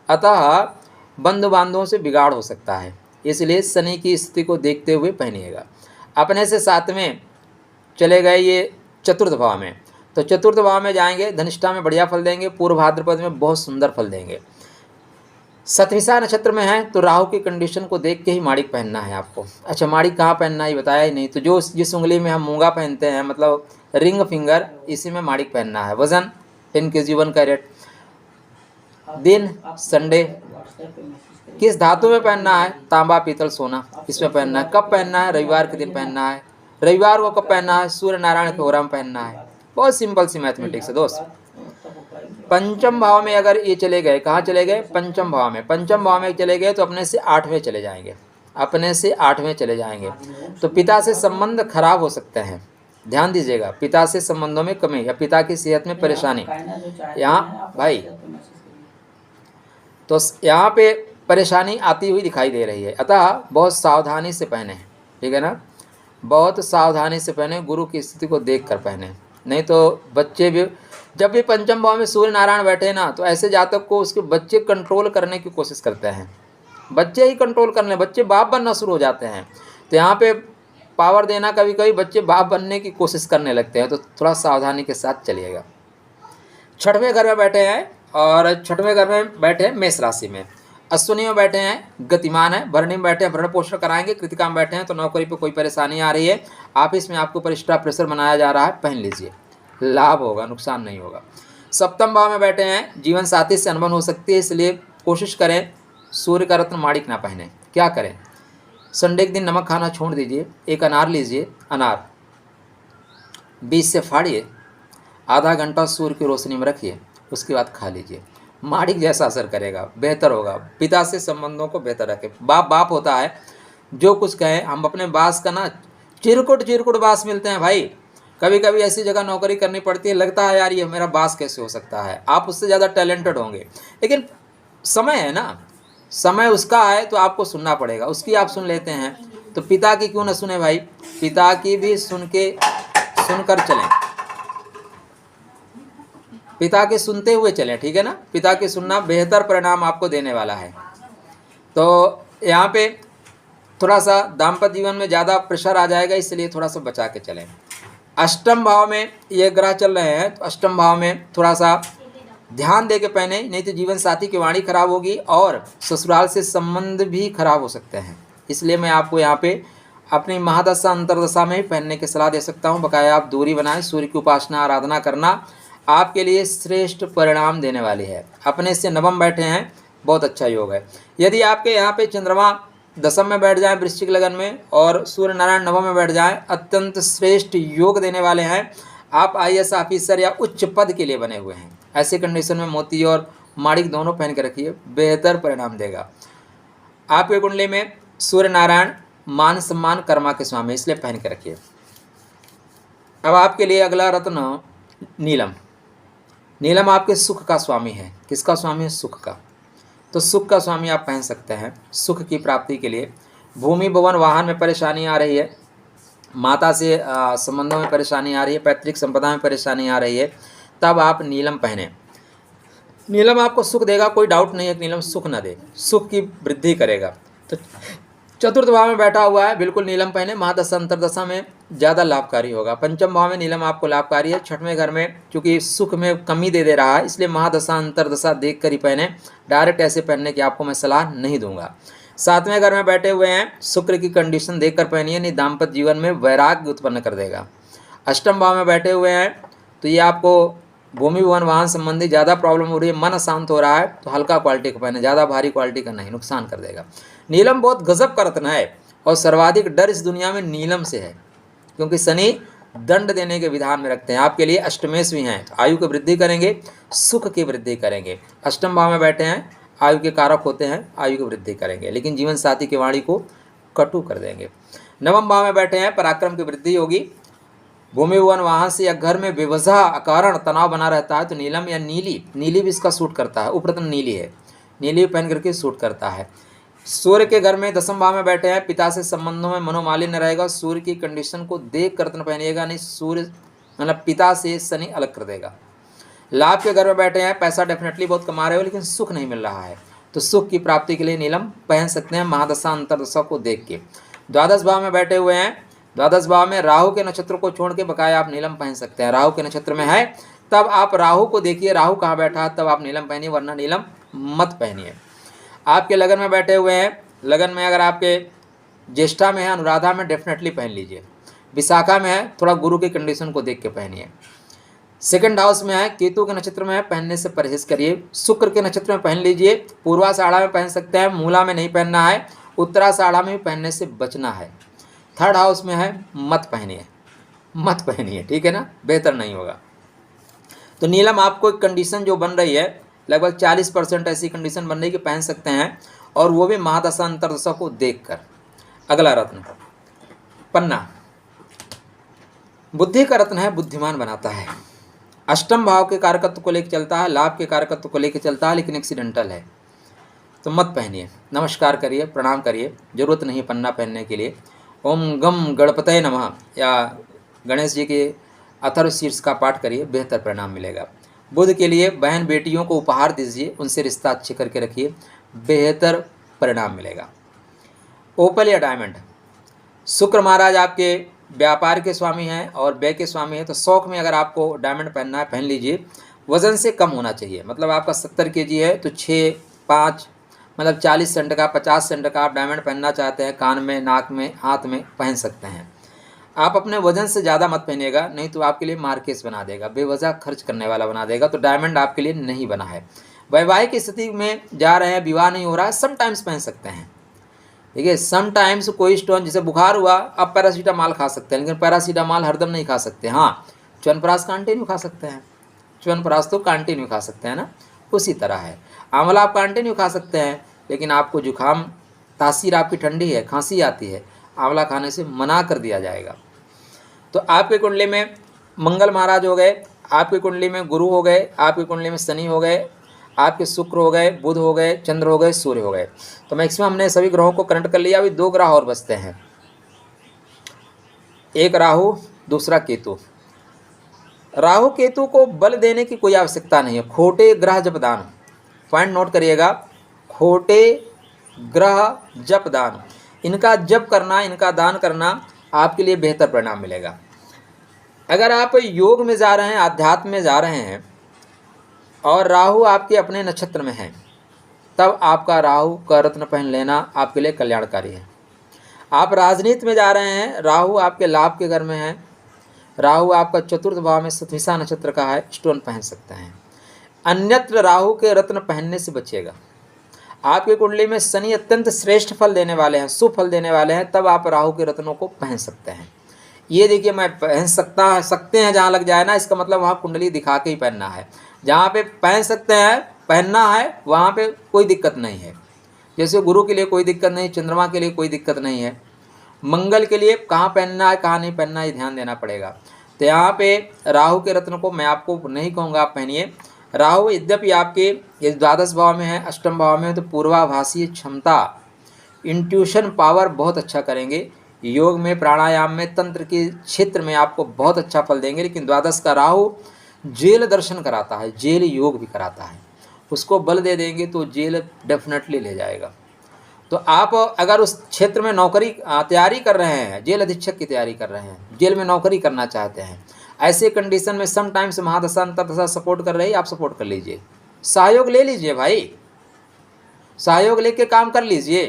अतः बंधु बांधवों से बिगाड़ हो सकता है, इसलिए शनि की स्थिति को देखते हुए पहनिएगा। अपने से सातवें चले गए ये चतुर्थ भाव में, तो चतुर्थ भाव में जाएंगे, धनिष्ठा में बढ़िया फल देंगे, पूर्व भाद्रपद में बहुत सुंदर फल देंगे। सतविसा नक्षत्र में है तो राहु की कंडीशन को देख के ही माणिक पहनना है आपको। अच्छा, माणिक कहाँ पहनना है बताया ही नहीं, तो जो जिस उंगली में हम मूंगा पहनते हैं, मतलब रिंग फिंगर, इसी में माणिक पहनना है। वजन 10 kg 1 कैरेट। दिन संडे। किस धातु में पहनना है, तांबा पीतल सोना, इसमें पहनना है। कब पहनना है, रविवार के दिन पहनना है। रविवार को कब पहनना है, सूर्य नारायण के होरा में पहनना है। बहुत सिंपल सी मैथमेटिक्स है दोस्त। पंचम भाव में अगर ये चले गए, कहाँ चले गए, पंचम भाव में। पंचम भाव में चले गए तो अपने से 8वें चले जाएंगे, अपने से 8वें चले जाएंगे, तो पिता से संबंध खराब हो सकते हैं। ध्यान दीजिएगा, पिता से संबंधों में कमी या पिता की सेहत में परेशानी यहाँ भाई, तो यहाँ पे परेशानी आती हुई दिखाई दे रही है, अतः बहुत सावधानी से पहने, ठीक है ना, बहुत सावधानी से पहने, गुरु की स्थिति को देख कर पहने। नहीं तो बच्चे भी, जब भी पंचम भाव में सूर्य नारायण बैठे ना, तो ऐसे जातक को उसके बच्चे कंट्रोल करने की कोशिश करते हैं, बच्चे ही कंट्रोल करने, बच्चे बाप बनना शुरू हो जाते हैं। तो यहाँ पे पावर देना, कभी कभी बच्चे बाप बनने की कोशिश करने लगते हैं, तो थोड़ा सावधानी के साथ चलिएगा। छठवें घर में बैठे हैं, और छठवें घर में बैठे हैं मेष राशि में। अश्विनी में बैठे हैं, गतिमान है। भरणी में बैठे हैं, भरण पोषण कराएंगे। कृतिका में बैठे हैं तो नौकरी पे कोई परेशानी आ रही है, ऑफिस में आपको ऊपर एक्स्ट्रा प्रेशर बनाया जा रहा है, पहन लीजिए, लाभ होगा, नुकसान नहीं होगा। सप्तम भाव में बैठे हैं, जीवन साथी से अनबन हो सकती है, इसलिए कोशिश करें सूर्य का रत्न माणिक ना पहने। क्या करें, संडे के दिन नमक खाना छोड़ दीजिए, एक अनार लीजिए, अनार बीज से फाड़िए, आधा घंटा सूर्य की रोशनी में रखिए, उसके बाद खा लीजिए, माणिक जैसा असर करेगा, बेहतर होगा। पिता से संबंधों को बेहतर रखें। बाप बाप होता है, जो कुछ कहें, हम अपने बास का ना चिरकुट बास मिलते हैं भाई। कभी कभी ऐसी जगह नौकरी करनी पड़ती है, लगता है यार ये मेरा बास कैसे हो सकता है, आप उससे ज़्यादा टैलेंटेड होंगे, लेकिन समय है ना, समय उसका है तो आपको सुनना पड़ेगा, उसकी आप सुन लेते हैं, तो पिता की क्यों ना सुने भाई, पिता की भी सुनकर चलें, पिता के सुनते हुए चलें, ठीक है ना, पिता के सुनना बेहतर परिणाम आपको देने वाला है। तो यहाँ पे थोड़ा सा दाम्पत्य जीवन में ज़्यादा प्रेशर आ जाएगा, इसलिए थोड़ा सा बचा के चलें। अष्टम भाव में ये ग्रह चल रहे हैं, तो अष्टम भाव में थोड़ा सा ध्यान दे के पहने, नहीं तो जीवन साथी की वाणी खराब होगी और ससुराल से संबंध भी खराब हो सकते हैं। इसलिए मैं आपको यहाँ पे अपनी महादशा अंतरदशा में ही पहनने की सलाह दे सकता हूँ। बकाया आप दूरी बनाएं। सूर्य की उपासना आराधना करना आपके लिए श्रेष्ठ परिणाम देने वाली है। अपने से नवम बैठे हैं, बहुत अच्छा योग है। यदि आपके यहाँ पे चंद्रमा दशम में बैठ जाए वृश्चिक लगन में और सूर्य नारायण नवम में बैठ जाए, अत्यंत श्रेष्ठ योग देने वाले हैं। आप IAS ऑफिसर या उच्च पद के लिए बने हुए हैं। ऐसे कंडीशन में मोती और माणिक दोनों पहन के रखिए, बेहतर परिणाम देगा। आपके कुंडली में सूर्य नारायण मान सम्मान कर्मा के स्वामी, इसलिए पहन के रखिए। अब आपके लिए अगला रत्न नीलम। नीलम आपके सुख का स्वामी है। किसका स्वामी है? सुख का। तो सुख का स्वामी आप पहन सकते हैं सुख की प्राप्ति के लिए। भूमि भवन वाहन में परेशानी आ रही है, माता से संबंधों में परेशानी आ रही है, पैतृक संपदा में परेशानी आ रही है, तब आप नीलम पहने। नीलम आपको सुख देगा, कोई डाउट नहीं है कि नीलम सुख न दे, सुख की वृद्धि करेगा। तो चतुर्थ भाव में बैठा हुआ है, बिल्कुल नीलम पहने। महादशा अंतरदशा में ज़्यादा लाभकारी होगा। पंचम भाव में नीलम आपको लाभकारी है। छठवें घर में चूंकि सुख में कमी दे रहा है, इसलिए महादशा अंतरदशा देख कर ही पहने। डायरेक्ट ऐसे पहनने की आपको मैं सलाह नहीं दूंगा। सातवें घर में बैठे हुए हैं, शुक्र की कंडीशन देखकर पहनिए, नहीं दाम्पत्य जीवन में वैराग्य उत्पन्न कर देगा। अष्टम भाव में बैठे हुए हैं तो ये आपको भूमि भवन वाहन संबंधी ज़्यादा प्रॉब्लम हो रही है, मन अशांत हो रहा है, तो हल्का क्वालिटी का पहने, ज़्यादा भारी क्वालिटी का नहीं, नुकसान कर देगा। नीलम बहुत गजब का रत्न है और सर्वाधिक डर इस दुनिया में नीलम से है, क्योंकि शनि दंड देने के विधान में रखते हैं। आपके लिए अष्टमेश भी हैं, तो आयु की वृद्धि करेंगे, सुख की वृद्धि करेंगे। अष्टम भाव में बैठे हैं, आयु के कारक होते हैं, आयु की वृद्धि करेंगे, लेकिन जीवन साथी की वाणी को कटु कर देंगे। नवम भाव में बैठे हैं, पराक्रम की वृद्धि होगी। भूमि भवन वाहन से या घर में बेवजह अकारण तनाव बना रहता है, तो नीलम या नीली भी इसका सूट करता है। उपरत्न नीली है, नीली पहन करके सूट करता है। सूर्य के घर में दसम भाव में बैठे हैं, पिता से संबंधों में मनोमालिन्य रहेगा। सूर्य की कंडीशन को देख कर रत्न पहनिएगा, नहीं सूर्य मतलब पिता से शनि अलग कर देगा। लाभ के घर में बैठे हैं, पैसा डेफिनेटली बहुत कमा रहे हो, लेकिन सुख नहीं मिल रहा है, तो सुख की प्राप्ति के लिए नीलम पहन सकते हैं महादशा अंतरदशा को देख के। द्वादश भाव में बैठे हुए हैं, द्वादश भाव में राहु के नक्षत्र को छोड़ के बकाया आप नीलम पहन सकते हैं। राहु के नक्षत्र में है तब आप राहु को देखिए, राहु कहाँ बैठा है, तब आप नीलम पहनिए, वरना नीलम मत पहनिए। आपके लगन में बैठे हुए हैं, लगन में अगर आपके ज्येष्ठा में है, अनुराधा में डेफिनेटली पहन लीजिए। विशाखा में है, थोड़ा गुरु की कंडीशन को देख के पहनिए। सेकंड हाउस में है, केतु के नक्षत्र में है, पहनने से परहेज करिए। शुक्र के नक्षत्र में पहन लीजिए। पूर्वाषाढ़ा में पहन सकते हैं, मूला में नहीं पहनना है, उत्तराषाढ़ा में भी पहनने से बचना है। थर्ड हाउस में है, मत पहनिए, ठीक है ना, बेहतर नहीं होगा। तो नीलम आपको एक कंडीशन जो बन रही है, लगभग 40% ऐसी कंडीशन बन रही है कि पहन सकते हैं, और वो भी महादशा अंतरदशा को देखकर। अगला रत्न पन्ना, बुद्धि का रत्न है, बुद्धिमान बनाता है। अष्टम भाव के कारकत्व को लेकर चलता है, लाभ के कारकत्व को लेकर चलता है, लेकिन एक्सीडेंटल है, तो मत पहनिए। नमस्कार करिए, प्रणाम करिए, जरूरत नहीं पन्ना पहनने के लिए। ओम गम गणपतये नमः या गणेश जी के अथर्वशीर्ष का पाठ करिए, बेहतर परिणाम मिलेगा। बुध के लिए बहन बेटियों को उपहार दीजिए, उनसे रिश्ता अच्छे करके रखिए, बेहतर परिणाम मिलेगा। ओपल या डायमंड, शुक्र महाराज आपके व्यापार के स्वामी हैं और व्यय के स्वामी हैं, तो शौक में अगर आपको डायमंड पहनना है पहन लीजिए। वज़न से कम होना चाहिए, मतलब आपका 70 kg है तो 6, 5 मतलब 40 सेंट का, 50 सेंट का आप डायमंड पहनना चाहते हैं, कान में, नाक में, हाथ में पहन सकते हैं। आप अपने वजन से ज़्यादा मत पहनिएगा, नहीं तो आपके लिए मार्केस बना देगा, बेवजह खर्च करने वाला बना देगा। तो डायमंड आपके लिए नहीं बना है। वैवाहिक स्थिति में जा रहे हैं, विवाह नहीं हो रहा है, समटाइम्स पहन सकते हैं, ठीक है। समटाइम्स कोई स्टोन, जैसे बुखार हुआ, आप पैरासीटामॉल खा सकते हैं, लेकिन पैरासीटामॉल हरदम नहीं खा सकते। हाँ, च्यवनप्राश कंटिन्यू खा सकते हैं, च्यवनप्राश तो कंटिन्यू खा सकते हैं ना, उसी तरह है। आंवला आप कंटिन्यू खा सकते हैं, लेकिन आपको जुकाम, तासीर आपकी ठंडी है, खांसी आती है, आंवला खाने से मना कर दिया जाएगा। तो आपके कुंडली में मंगल महाराज हो गए, आपकी कुंडली में गुरु हो गए, आपकी कुंडली में शनि हो गए, आपके शुक्र हो गए, बुध हो गए, चंद्र हो गए, सूर्य हो गए। तो मैक्सिमम हमने सभी ग्रहों को कनेक्ट कर लिया। अभी 2 ग्रह और बचते हैं, एक राहु, दूसरा केतु। राहु केतु को बल देने की कोई आवश्यकता नहीं है। खोटे ग्रह जप दान, पॉइंट नोट करिएगा, खोटे ग्रह जप दान, इनका जप करना, इनका दान करना आपके लिए बेहतर परिणाम मिलेगा। अगर आप योग में जा रहे हैं, आध्यात्म में जा रहे हैं और राहु आपके अपने नक्षत्र में है, तब आपका राहु का रत्न पहन लेना आपके लिए कल्याणकारी है। आप राजनीति में जा रहे हैं, राहु आपके लाभ के घर में है, राहु आपका चतुर्थ भाव में सतविसा नक्षत्र का है, स्टोन पहन सकते हैं। अन्यत्र राहु के रत्न पहनने से बचिएगा। आपकी कुंडली में शनि अत्यंत श्रेष्ठ फल देने वाले हैं, शुभ फल देने वाले हैं, तब आप राहु के रत्नों को पहन सकते हैं। ये देखिए, मैं पहन सकते हैं जहाँ लग जाए ना, इसका मतलब वहाँ कुंडली दिखा के ही पहनना है। जहाँ पे पहन सकते हैं, पहनना है, वहाँ पे कोई दिक्कत नहीं है। जैसे गुरु के लिए कोई दिक्कत नहीं, चंद्रमा के लिए कोई दिक्कत नहीं है, मंगल के लिए कहाँ पहनना है कहाँ नहीं पहनना है ध्यान देना पड़ेगा। तो यहाँ पे राहु के रत्न को मैं आपको नहीं कहूँगा आप पहनिए। राहु यद्यपि आपके ये द्वादश भाव में है, अष्टम भाव में है, तो पूर्वाभासी क्षमता, इंट्यूशन पावर बहुत अच्छा करेंगे। योग में, प्राणायाम में, तंत्र के क्षेत्र में आपको बहुत अच्छा फल देंगे। लेकिन द्वादश का राहु जेल दर्शन कराता है, जेल योग भी कराता है। उसको बल दे देंगे तो जेल डेफिनेटली ले जाएगा। तो आप अगर उस क्षेत्र में नौकरी तैयारी कर रहे हैं, जेल अधीक्षक की तैयारी कर रहे हैं, जेल में नौकरी करना चाहते हैं, ऐसे कंडीशन में समटाइम्स महादशा अंतर्दशा सपोर्ट कर रही है, आप सपोर्ट कर लीजिए, सहयोग ले लीजिए भाई, सहयोग लेके काम कर लीजिए।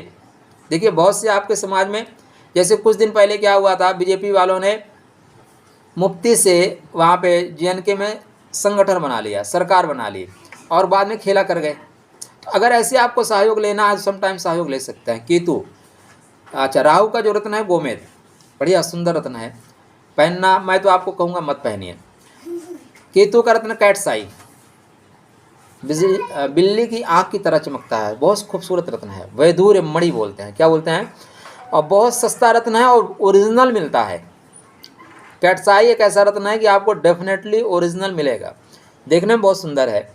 देखिए बहुत से आपके समाज में, जैसे कुछ दिन पहले क्या हुआ था, बीजेपी वालों ने मुफ्ती से वहाँ पे JNK में संगठन बना लिया, सरकार बना ली, और बाद में खेला कर गए। तो अगर ऐसे आपको सहयोग लेना है, समटाइम सहयोग ले सकते हैं। केतु, अच्छा, राहु का जो रत्न है गोमेद, बढ़िया सुंदर रत्न है, पहनना मैं तो आपको कहूँगा मत पहनिए। केतु का रत्न कैटसाई, बिल्ली की आँख की तरह चमकता है, बहुत खूबसूरत रत्न है, वैदूर्य मणि बोलते हैं, क्या बोलते हैं, और बहुत सस्ता रत्न है और ओरिजिनल मिलता है। कैटसाई एक ऐसा रत्न है कि आपको डेफिनेटली ओरिजिनल मिलेगा, देखने में बहुत सुंदर है।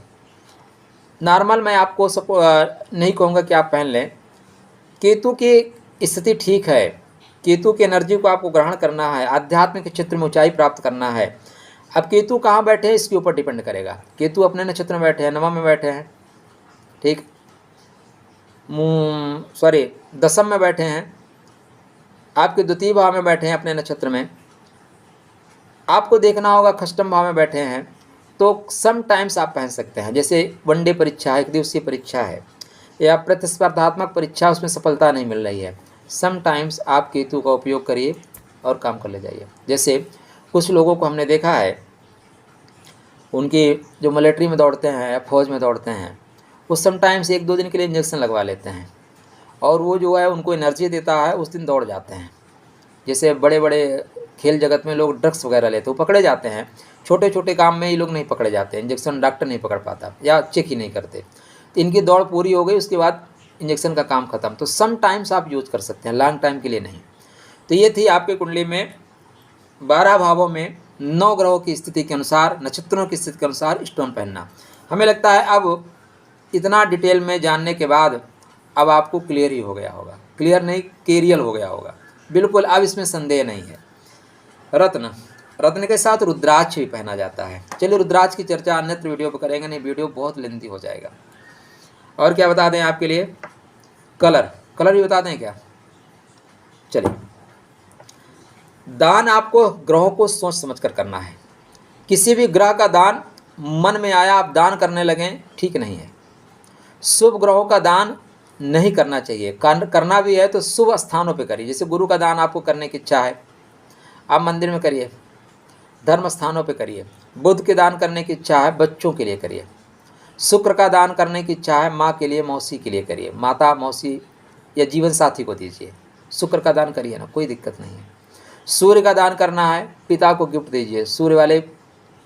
नॉर्मल मैं आपको नहीं कहूँगा कि आप पहन लें। केतु की स्थिति ठीक है, केतु की एनर्जी को आपको ग्रहण करना है, आध्यात्मिक क्षेत्र में ऊंचाई प्राप्त करना है। अब केतु कहाँ बैठे हैं इसके ऊपर डिपेंड करेगा। केतु अपने नक्षत्र में बैठे हैं, नवम में बैठे हैं, ठीक, दसम में बैठे हैं, आपके द्वितीय भाव में बैठे हैं अपने नक्षत्र में, आपको देखना होगा खष्टम भाव में बैठे हैं, तो सम टाइम्स आप पहन सकते हैं। जैसे वनडे परीक्षा है, एक दिवसीय परीक्षा है, या प्रतिस्पर्धात्मक परीक्षा, उसमें सफलता नहीं मिल रही है, सम टाइम्स आप केतु का उपयोग करिए और काम कर ले जाइए। जैसे कुछ लोगों को हमने देखा है, उनकी जो मिलिट्री में दौड़ते हैं या फौज में दौड़ते हैं, वो समटाइम्स 1-2 दिन के लिए इंजेक्शन लगवा लेते हैं, और वो जो है उनको एनर्जी देता है, उस दिन दौड़ जाते हैं। जैसे बड़े बड़े खेल जगत में लोग ड्रग्स वगैरह लेते हैं, वो पकड़े जाते हैं, छोटे छोटे काम में ये लोग नहीं पकड़े जाते, इंजेक्शन डॉक्टर नहीं पकड़ पाता या चेक ही नहीं करते। तो इनकी दौड़ पूरी हो गई, उसके बाद इंजेक्शन का काम खत्म। तो सम टाइम्स आप यूज कर सकते हैं, लॉन्ग टाइम के लिए नहीं। तो ये थी आपकी कुंडली में 12 भावों में 9 ग्रहों की स्थिति के अनुसार, नक्षत्रों की स्थिति के अनुसार स्टोन पहनना। हमें लगता है अब इतना डिटेल में जानने के बाद अब आपको क्लियर ही हो गया होगा, क्लियर नहीं क्लियर हो गया होगा बिल्कुल, अब इसमें संदेह नहीं है। रत्न, रत्न के साथ रुद्राक्ष भी पहना जाता है। चलिए रुद्राक्ष की चर्चा अन्यत्र वीडियो पर करेंगे, नहीं वीडियो बहुत लेंथी हो जाएगा। और क्या बता दें आपके लिए, कलर, कलर भी बता दें क्या। चलिए, दान आपको ग्रहों को सोच समझ कर करना है। किसी भी ग्रह का दान मन में आया आप दान करने लगें, ठीक नहीं है। शुभ ग्रहों का दान नहीं करना चाहिए, करना भी है तो शुभ स्थानों पे करिए। जैसे गुरु का दान आपको करने की इच्छा है, आप मंदिर में करिए, धर्म स्थानों पे करिए। बुध के दान करने की इच्छा है, बच्चों के लिए करिए। शुक्र का दान करने की इच्छा है, माँ के लिए, मौसी के लिए करिए, माता मौसी या जीवन साथी को दीजिए, शुक्र का दान करिए ना, कोई दिक्कत नहीं है। सूर्य का दान करना है, पिता को गिफ्ट दीजिए, सूर्य वाले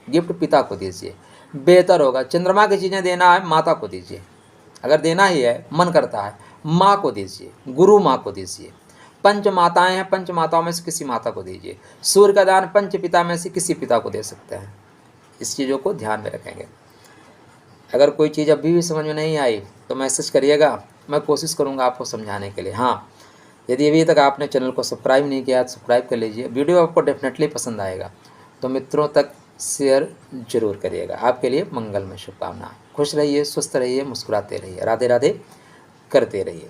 गिफ्ट पिता को दीजिए, बेहतर होगा। चंद्रमा की चीज़ें देना है, माता को दीजिए, अगर देना ही है, मन करता है, माँ को दीजिए, गुरु माँ को दीजिए। पंच माताएं हैं, पंच माताओं में से किसी माता को दीजिए। सूर्य का दान पंच पिता में से किसी पिता को दे सकते हैं। इस चीज़ों को ध्यान में रखेंगे। अगर कोई चीज़ अभी भी समझ में नहीं आई तो मैसेज करिएगा, मैं कोशिश करूँगा आपको समझाने के लिए। हाँ, यदि अभी तक आपने चैनल को सब्सक्राइब नहीं किया तो सब्सक्राइब कर लीजिए। वीडियो आपको डेफिनेटली पसंद आएगा तो मित्रों तक शेयर जरूर करिएगा। आपके लिए मंगल में शुभकामनाएं। खुश रहिए, स्वस्थ रहिए, मुस्कुराते रहिए, राधे राधे करते रहिए।